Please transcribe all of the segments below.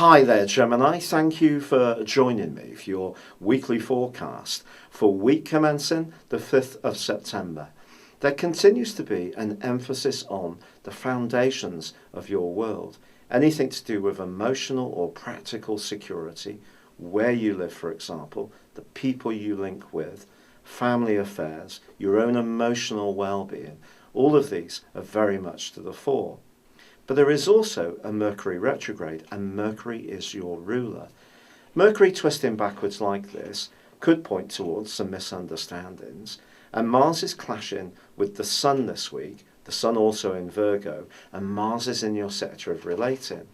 Hi there, Gemini. Thank you for joining me for your weekly forecast for week commencing the 5th of September. There continues to be an emphasis on the foundations of your world. Anything to do with emotional or practical security, where you live, for example, the people you link with, family affairs, your own emotional well-being. All of these are very much to the fore. But there is also a Mercury retrograde, and Mercury is your ruler. Mercury twisting backwards like this could point towards some misunderstandings, and Mars is clashing with the Sun this week, the Sun also in Virgo, and Mars is in your sector of relating.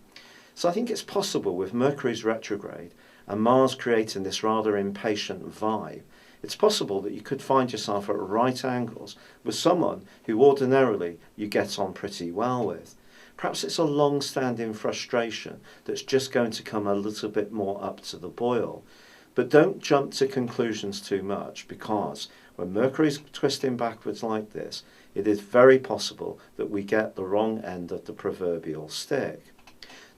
So I think it's possible with Mercury's retrograde and Mars creating this rather impatient vibe, it's possible that you could find yourself at right angles with someone who ordinarily you get on pretty well with. Perhaps it's a long-standing frustration that's just going to come a little bit more up to the boil. But don't jump to conclusions too much, because when Mercury's twisting backwards like this, it is very possible that we get the wrong end of the proverbial stick.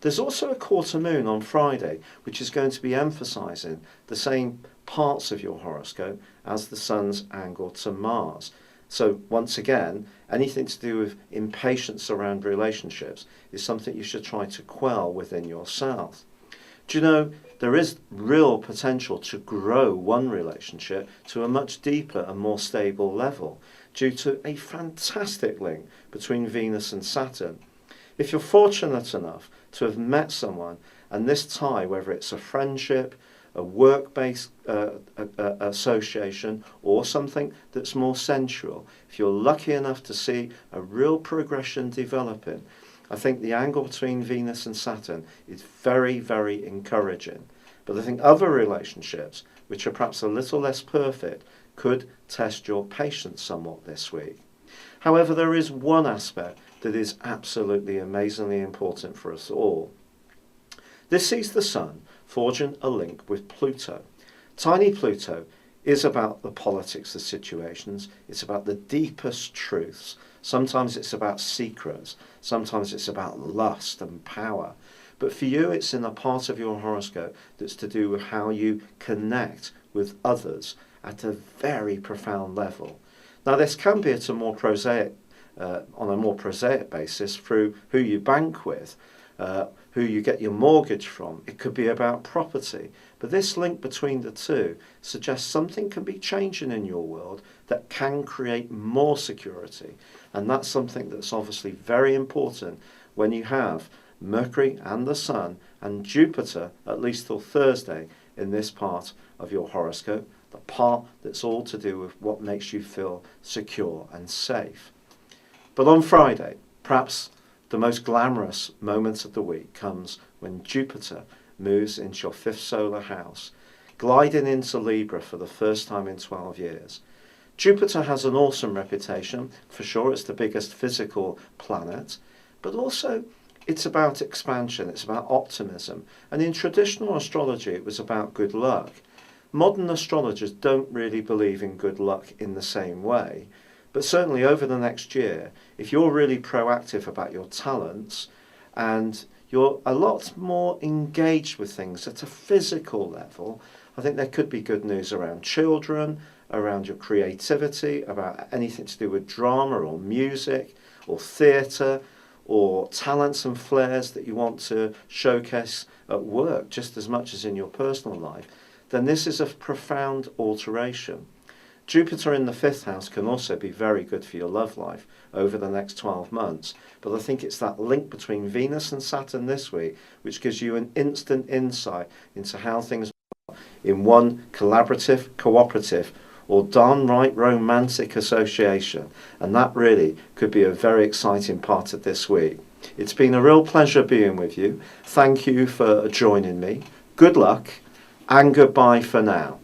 There's also a quarter moon on Friday, which is going to be emphasising the same parts of your horoscope as the Sun's angle to Mars. So once again, anything to do with impatience around relationships is something you should try to quell within yourself. Do you know, there is real potential to grow one relationship to a much deeper and more stable level due to a fantastic link between Venus and Saturn. If you're fortunate enough to have met someone, and this tie, whether it's a friendship, a work-based association, or something that's more sensual, if you're lucky enough to see a real progression developing, I think the angle between Venus and Saturn is very, very encouraging. But I think other relationships, which are perhaps a little less perfect, could test your patience somewhat this week. However, there is one aspect that is absolutely amazingly important for us all. This sees the Sun forging a link with Pluto. Tiny Pluto is about the politics of situations. It's about the deepest truths. Sometimes it's about secrets. Sometimes it's about lust and power. But for you, it's in a part of your horoscope that's to do with how you connect with others at a very profound level. Now, this can be at a more prosaic, on a more prosaic basis through who you bank with, who you get your mortgage from. It could be about property. But this link between the two suggests something can be changing in your world that can create more security. And that's something that's obviously very important when you have Mercury and the Sun and Jupiter, at least till Thursday, in this part of your horoscope, the part that's all to do with what makes you feel secure and safe. But on Friday, perhaps the most glamorous moment of the week comes when Jupiter moves into your 5th solar house, gliding into Libra for the first time in 12 years. Jupiter has an awesome reputation. For sure, it's the biggest physical planet, but also it's about expansion, it's about optimism. And in traditional astrology, it was about good luck. Modern astrologers don't really believe in good luck in the same way. But certainly over the next year, if you're really proactive about your talents and you're a lot more engaged with things at a physical level, I think there could be good news around children, around your creativity, about anything to do with drama or music or theatre or talents and flares that you want to showcase at work just as much as in your personal life. Then this is a profound alteration. Jupiter in the 5th house can also be very good for your love life over the next 12 months. But I think it's that link between Venus and Saturn this week which gives you an instant insight into how things are in one collaborative, cooperative, or downright romantic association. And that really could be a very exciting part of this week. It's been a real pleasure being with you. Thank you for joining me. Good luck and goodbye for now.